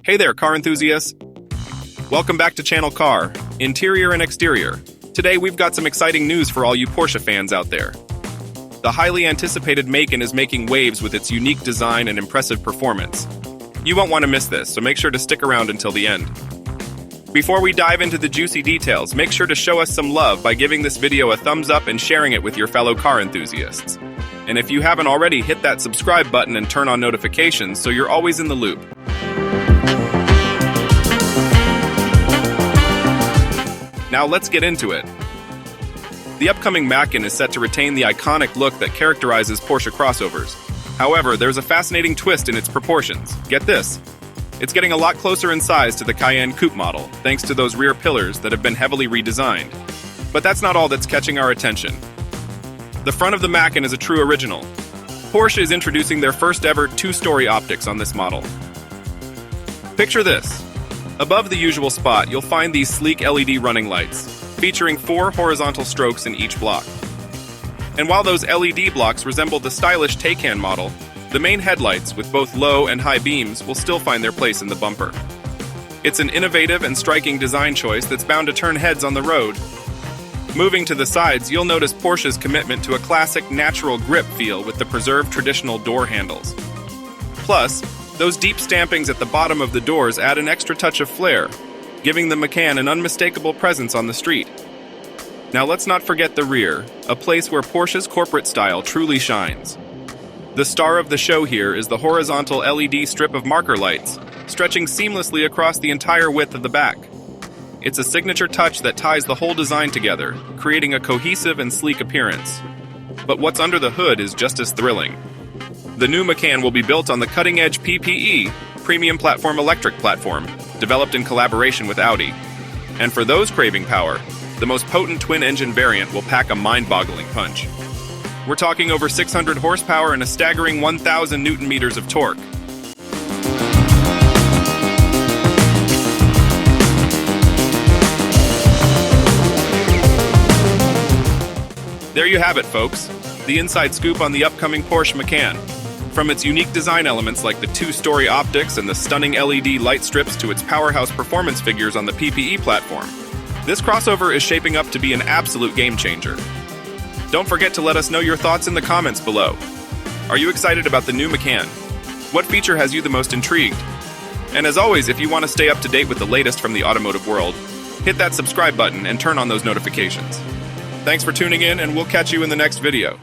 Hey there, car enthusiasts! Welcome back to Channel Car, Interior and Exterior. Today we've got some exciting news for all you Porsche fans out there. The highly anticipated Macan is making waves with its unique design and impressive performance. You won't want to miss this, so make sure to stick around until the end. Before we dive into the juicy details, make sure to show us some love by giving this video a thumbs up and sharing it with your fellow car enthusiasts. And if you haven't already, hit that subscribe button and turn on notifications so you're always in the loop. Now let's get into it. The upcoming Macan is set to retain the iconic look that characterizes Porsche crossovers. However, there's a fascinating twist in its proportions. Get this. It's getting a lot closer in size to the Cayenne Coupe model, thanks to those rear pillars that have been heavily redesigned. But that's not all that's catching our attention. The front of the Macan is a true original. Porsche is introducing their first ever two-story optics on this model. Picture this. Above the usual spot, you'll find these sleek LED running lights, featuring 4 horizontal strokes in each block. And while those LED blocks resemble the stylish Taycan model, the main headlights, with both low and high beams, will still find their place in the bumper. It's an innovative and striking design choice that's bound to turn heads on the road. Moving to the sides, you'll notice Porsche's commitment to a classic natural grip feel with the preserved traditional door handles. Plus, those deep stampings at the bottom of the doors add an extra touch of flair, giving the Macan an unmistakable presence on the street. Now let's not forget the rear, a place where Porsche's corporate style truly shines. The star of the show here is the horizontal LED strip of marker lights, stretching seamlessly across the entire width of the back. It's a signature touch that ties the whole design together, creating a cohesive and sleek appearance. But what's under the hood is just as thrilling. The new Macan will be built on the cutting-edge PPE, Premium Platform Electric platform, developed in collaboration with Audi. And for those craving power, the most potent twin-engine variant will pack a mind-boggling punch. We're talking over 600 horsepower and a staggering 1,000 Newton-meters of torque. There you have it, folks. The inside scoop on the upcoming Porsche Macan. From its unique design elements like the two-story optics and the stunning LED light strips to its powerhouse performance figures on the PPE platform, this crossover is shaping up to be an absolute game-changer. Don't forget to let us know your thoughts in the comments below. Are you excited about the new Macan? What feature has you the most intrigued? And as always, if you want to stay up to date with the latest from the automotive world, hit that subscribe button and turn on those notifications. Thanks for tuning in, and we'll catch you in the next video.